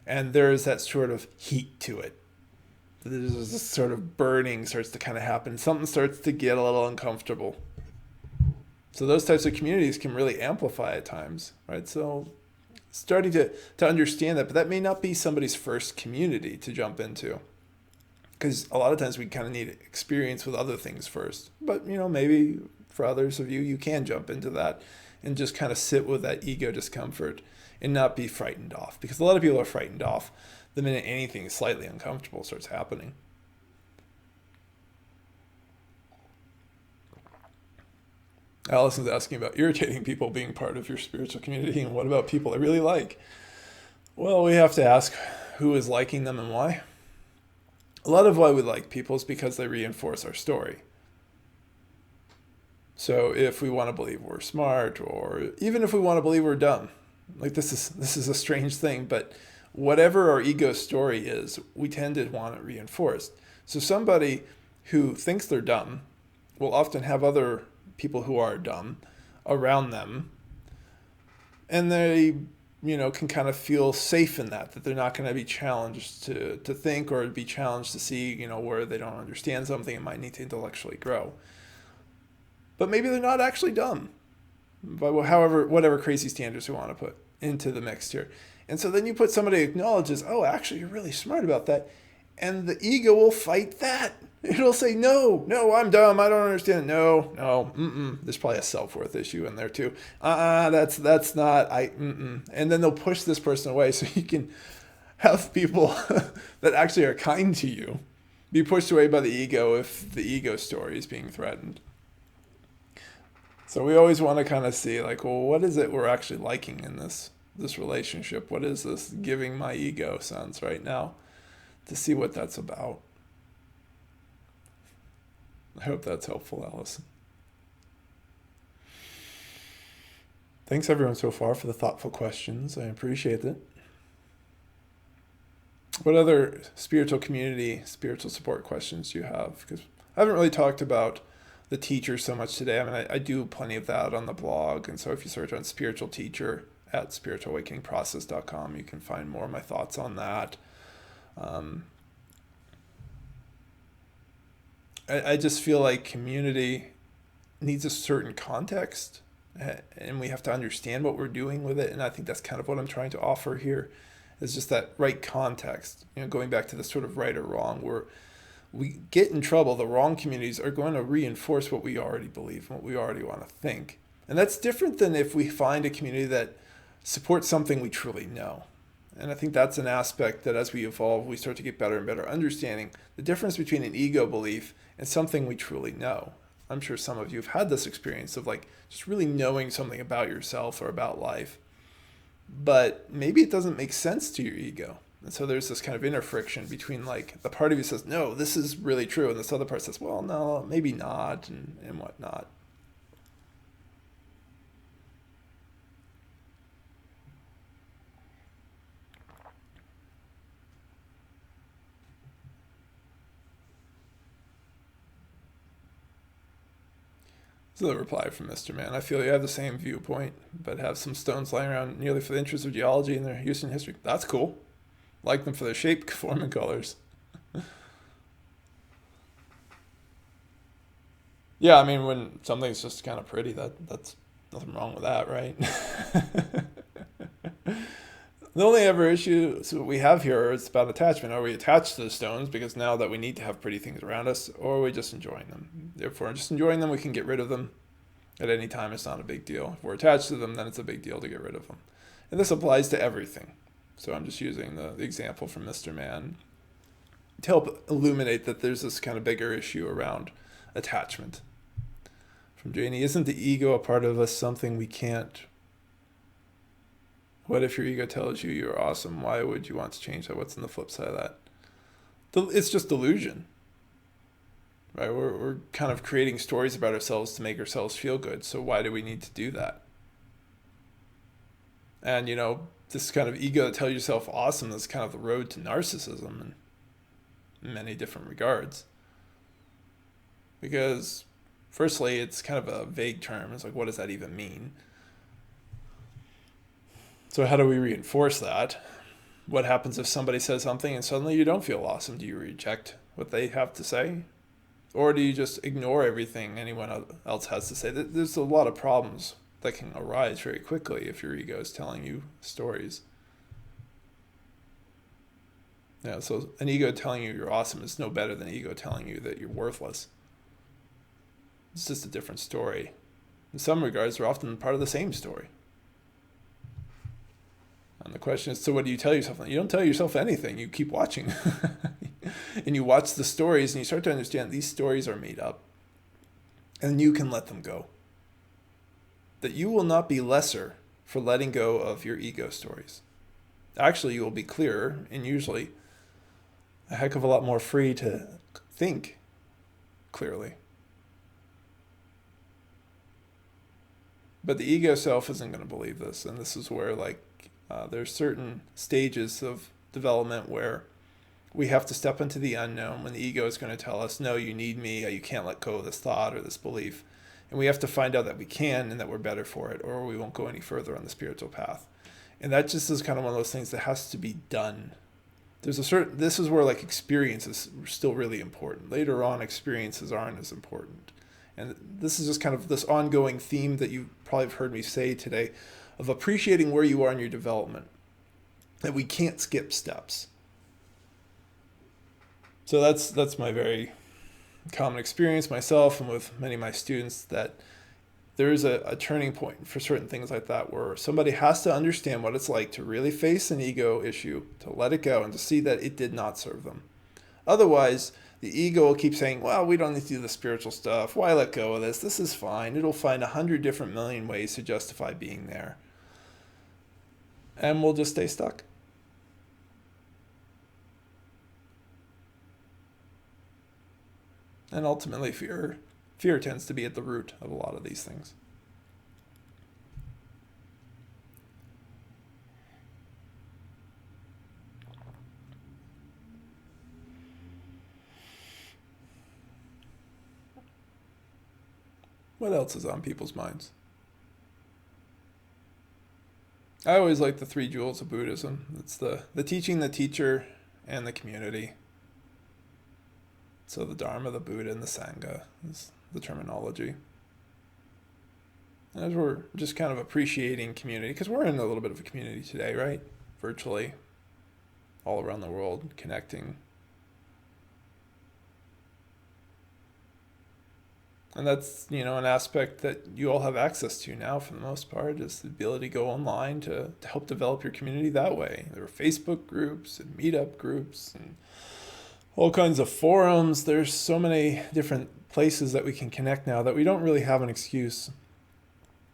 and there's that sort of heat to it. There's this sort of burning starts to kind of happen. Something starts to get a little uncomfortable. So those types of communities can really amplify at times, right? So starting to understand that, but that may not be somebody's first community to jump into. Because a lot of times we kind of need experience with other things first. But, maybe for others of you, you can jump into that and just kind of sit with that ego discomfort and not be frightened off. Because a lot of people are frightened off the minute anything slightly uncomfortable starts happening. Allison's asking about irritating people being part of your spiritual community, and what about people I really like? Well, we have to ask who is liking them and why. A lot of why we like people is because they reinforce our story. So if we want to believe we're smart, or even if we want to believe we're dumb, this is a strange thing, but whatever our ego story is, we tend to want it reinforced. So somebody who thinks they're dumb will often have other people who are dumb around them, and they can kind of feel safe in that they're not going to be challenged to think, or be challenged to see where they don't understand something and might need to intellectually grow. But maybe they're not actually dumb, but whatever crazy standards we want to put into the mix here. And so then you put somebody who acknowledges, oh, actually you're really smart about that, And the ego will fight that. It'll say, no, I'm dumb. I don't understand. No. There's probably a self-worth issue in there too. That's not, And then they'll push this person away so you can have people that actually are kind to you be pushed away by the ego if the ego story is being threatened. So we always want to kind of see like, well, what is it we're actually liking in this relationship? What is this giving my ego sense right now? To see what that's about. I hope that's helpful, Allison. Thanks everyone so far for the thoughtful questions. I appreciate it. What other spiritual community, spiritual support questions do you have? Because I haven't really talked about the teacher so much today. I mean, I do plenty of that on the blog. And so if you search on spiritual teacher at spiritualawakeningprocess.com, you can find more of my thoughts on that. I just feel like community needs a certain context, and we have to understand what we're doing with it. And I think that's kind of what I'm trying to offer here, is just that right context. Going back to the sort of right or wrong, where we get in trouble, the wrong communities are going to reinforce what we already believe and what we already want to think. And that's different than if we find a community that supports something we truly know. And I think that's an aspect that as we evolve, we start to get better and better understanding the difference between an ego belief and something we truly know. I'm sure some of you have had this experience of like just really knowing something about yourself or about life, but maybe it doesn't make sense to your ego. And so there's this kind of inner friction between like the part of you says, no, this is really true. And this other part says, well, no, maybe not, and whatnot. So the reply from Mr. Man, I feel you have the same viewpoint, but have some stones lying around nearly for the interest of geology and their use in history. That's cool. Like them for their shape, form, and colors. Yeah, I mean, when something's just kind of pretty, that's nothing wrong with that, right? The only ever issue we have here is about attachment. Are we attached to the stones because now that we need to have pretty things around us, or are we just enjoying them? Therefore, just enjoying them, we can get rid of them at any time. It's not a big deal. If we're attached to them, then it's a big deal to get rid of them. And this applies to everything. So I'm just using the example from Mr. Man to help illuminate that there's this kind of bigger issue around attachment. From Janie, isn't the ego a part of us something we can't? What if your ego tells you you're awesome? Why would you want to change that? What's on the flip side of that? It's just delusion, right? We're kind of creating stories about ourselves to make ourselves feel good. So why do we need to do that? And, this kind of ego that tells yourself awesome is kind of the road to narcissism in many different regards. Because, firstly, it's kind of a vague term. It's like, what does that even mean? So how do we reinforce that? What happens if somebody says something and suddenly you don't feel awesome? Do you reject what they have to say? Or do you just ignore everything anyone else has to say? There's a lot of problems that can arise very quickly if your ego is telling you stories. Yeah, so an ego telling you you're awesome is no better than an ego telling you that you're worthless. It's just a different story. In some regards, they're often part of the same story. And the question is, so what do you tell yourself? You don't tell yourself anything. You keep watching. And you watch the stories and you start to understand these stories are made up. And you can let them go. That you will not be lesser for letting go of your ego stories. Actually, you will be clearer and usually a heck of a lot more free to think clearly. But the ego self isn't going to believe this. And this is where there's certain stages of development where we have to step into the unknown when the ego is going to tell us, no, you need me, you can't let go of this thought or this belief. And we have to find out that we can and that we're better for it, or we won't go any further on the spiritual path. And that just is kind of one of those things that has to be done. This is where experience is still really important. Later on, experiences aren't as important. And this is just kind of this ongoing theme that you probably have heard me say today of appreciating where you are in your development, that we can't skip steps. So that's my very common experience myself and with many of my students, that there is a turning point for certain things like that, where somebody has to understand what it's like to really face an ego issue, to let it go, and to see that it did not serve them. Otherwise, the ego will keep saying, well, we don't need to do the spiritual stuff. Why let go of this? This is fine. It'll find 100 different million ways to justify being there. And we'll just stay stuck. And ultimately, fear tends to be at the root of a lot of these things. What else is on people's minds? I always like the three jewels of Buddhism. It's the teaching, the teacher, and the community. So the Dharma, the Buddha, and the Sangha is the terminology. As we're just kind of appreciating community, because we're in a little bit of a community today, right? Virtually, all around the world, connecting. And that's, an aspect that you all have access to now for the most part, is the ability to go online to help develop your community that way. There are Facebook groups and meetup groups and all kinds of forums. There's so many different places that we can connect now that we don't really have an excuse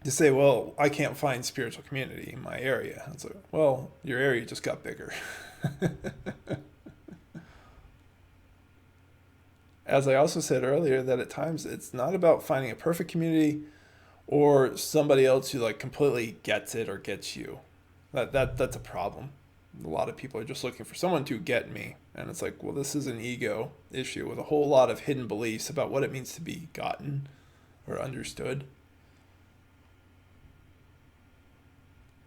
to say, well, I can't find spiritual community in my area. It's like, well, your area just got bigger. As I also said earlier, that at times it's not about finding a perfect community or somebody else who completely gets it or gets you. That's a problem. A lot of people are just looking for someone to get me. And it's like, well, this is an ego issue with a whole lot of hidden beliefs about what it means to be gotten or understood.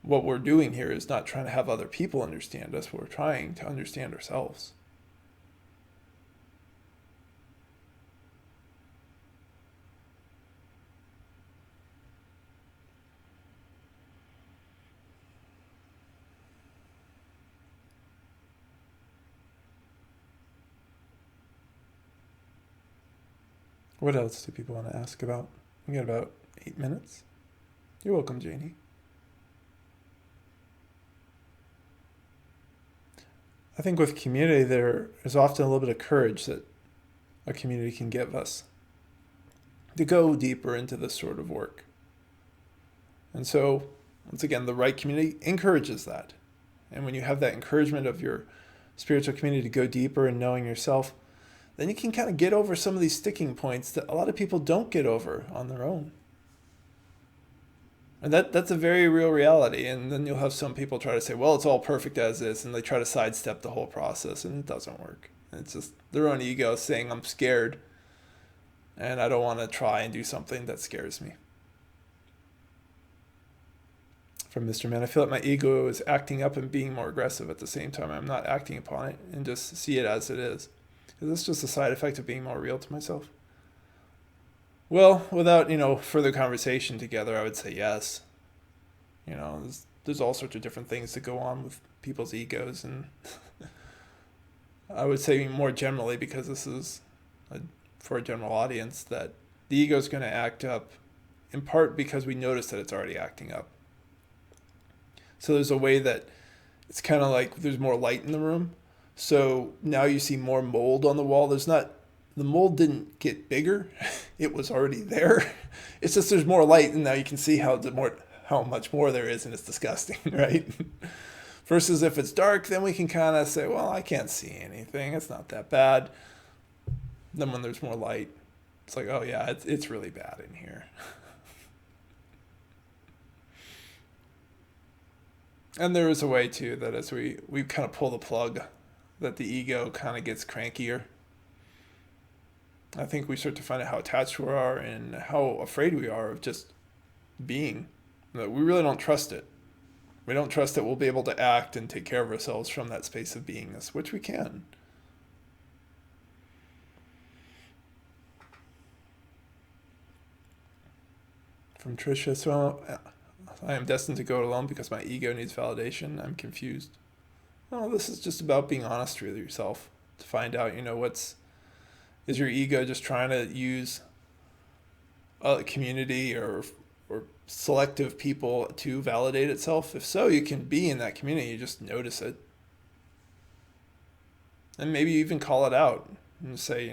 What we're doing here is not trying to have other people understand us. We're trying to understand ourselves. What else do people want to ask about? We got about 8 minutes. You're welcome, Janie. I think with community, there is often a little bit of courage that a community can give us to go deeper into this sort of work. And so, once again, the right community encourages that. And when you have that encouragement of your spiritual community to go deeper in knowing yourself, then you can kind of get over some of these sticking points that a lot of people don't get over on their own. And that's a very real reality. And then you'll have some people try to say, well, it's all perfect as is, and they try to sidestep the whole process, and it doesn't work. It's just their own ego saying, I'm scared, and I don't want to try and do something that scares me. From Mr. Man, I feel like my ego is acting up and being more aggressive at the same time. I'm not acting upon it and just see it as it is. Is this just a side effect of being more real to myself? Well, without, further conversation together, I would say yes. There's all sorts of different things that go on with people's egos. And I would say more generally, because this is for a general audience, that the ego is going to act up in part because we notice that it's already acting up. So there's a way that it's kind of like there's more light in the room. So now you see more mold on the wall. The mold didn't get bigger. It was already there. It's just there's more light, and now you can see how much more there is, and it's disgusting, right? Versus if it's dark, then we can kind of say, well, I can't see anything. It's not that bad. Then when there's more light, it's like, oh yeah, it's really bad in here. And there is a way too that as we kind of pull the plug, that the ego kind of gets crankier. I think we start to find out how attached we are and how afraid we are of just being. That we really don't trust it. We don't trust that we'll be able to act and take care of ourselves from that space of beingness, which we can. From Tricia, so I am destined to go it alone because my ego needs validation. I'm confused. Well, this is just about being honest with yourself. to find out, is your ego just trying to use a community or selective people to validate itself? If so, you can be in that community. You just notice it. And maybe you even call it out and say,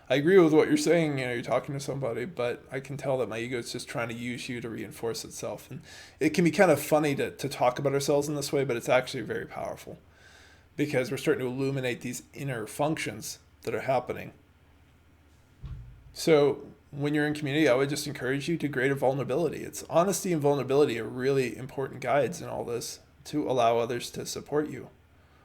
I agree with what you're saying. You're talking to somebody, but I can tell that my ego is just trying to use you to reinforce itself. And it can be kind of funny to talk about ourselves in this way, but it's actually very powerful because we're starting to illuminate these inner functions that are happening. So when you're in community, I would just encourage you to greater vulnerability. It's honesty and vulnerability are really important guides in all this to allow others to support you.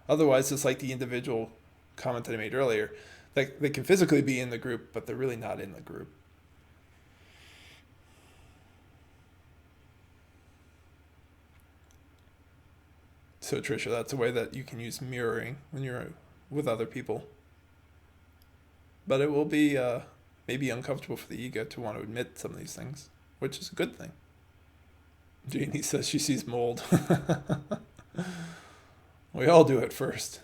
Otherwise, it's like the individual comment that I made earlier. They can physically be in the group, but they're really not in the group. So Tricia, that's a way that you can use mirroring when you're with other people. But it will be maybe uncomfortable for the ego to want to admit some of these things, which is a good thing. Jeannie says she sees mold. We all do it first.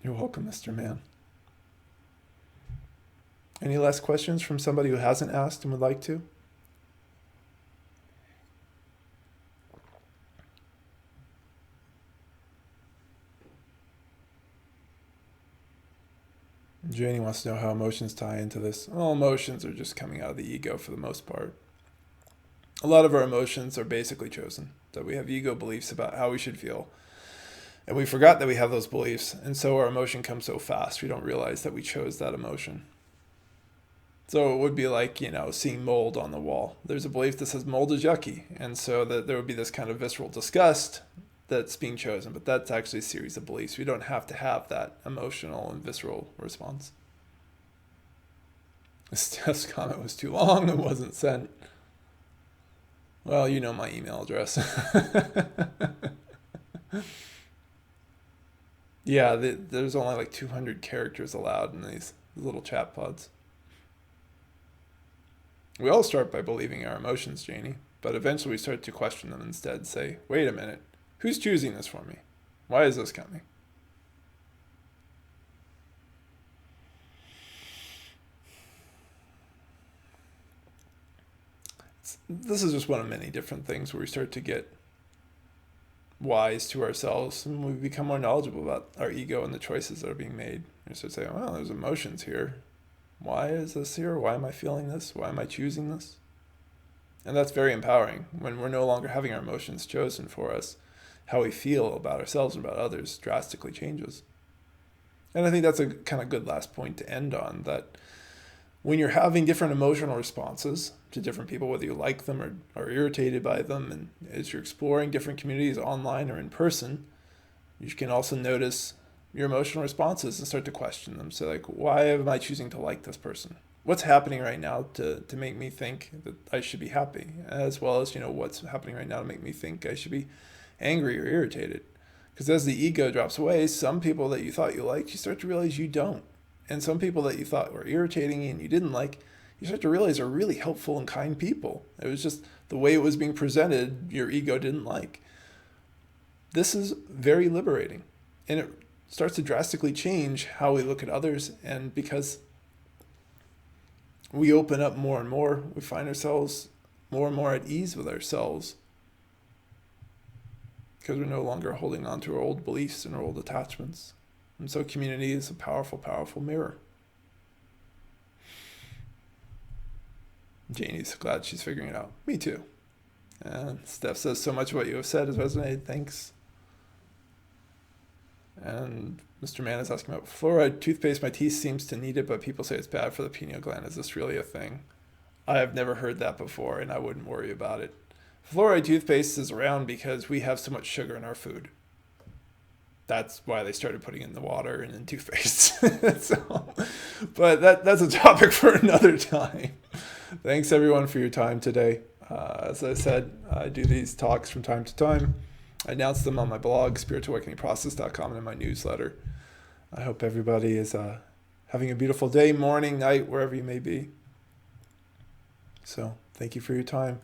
You're welcome, Mr. Man. Any last questions from somebody who hasn't asked and would like to? Janie wants to know how emotions tie into this. All emotions are just coming out of the ego for the most part. A lot of our emotions are basically chosen. That we have ego beliefs about how we should feel. And we forgot that we have those beliefs. And so our emotion comes so fast, we don't realize that we chose that emotion. So it would be like, seeing mold on the wall. There's a belief that says mold is yucky. And so that there would be this kind of visceral disgust that's being chosen. But that's actually a series of beliefs. We don't have to have that emotional and visceral response. Steph's comment was too long and wasn't sent. Well, you know my email address. Yeah, there's only like 200 characters allowed in these little chat pods. We all start by believing our emotions, Janie, but eventually we start to question them instead. Say, wait a minute, who's choosing this for me? Why is this coming? This is just one of many different things where we start to get wise to ourselves and we become more knowledgeable about our ego and the choices that are being made. We start saying, well, there's emotions here. Why is this here? Why am I feeling this? Why am I choosing this? And that's very empowering when we're no longer having our emotions chosen for us. How we feel about ourselves and about others drastically changes. And I think that's a kind of good last point to end on, that when you're having different emotional responses to different people, whether you like them or are irritated by them, and as you're exploring different communities online or in person, you can also notice your emotional responses and start to question them. So like, why am I choosing to like this person? What's happening right now to make me think that I should be happy? As well as, what's happening right now to make me think I should be angry or irritated? Because as the ego drops away, some people that you thought you liked, you start to realize you don't. And some people that you thought were irritating and you didn't like, you start to realize are really helpful and kind people. It was just the way it was being presented, your ego didn't like. This is very liberating. And it starts to drastically change how we look at others. And because we open up more and more, we find ourselves more and more at ease with ourselves. Because we're no longer holding on to our old beliefs and our old attachments. And so community is a powerful, powerful mirror. Janie's glad she's figuring it out. Me too. And Steph says, so much of what you have said has resonated. Thanks. And Mr. Mann is asking about fluoride toothpaste. My teeth seems to need it, but people say it's bad for the pineal gland. Is this really a thing? I have never heard that before, and I wouldn't worry about it. Fluoride toothpaste is around because we have so much sugar in our food. That's why they started putting it in the water and in toothpaste. But that's a topic for another time. Thanks everyone for your time today. As I said, I do these talks from time to time. I announce them on my blog, spiritualawakeningprocess.com, and in my newsletter. I hope everybody is having a beautiful day, morning, night, wherever you may be. So thank you for your time.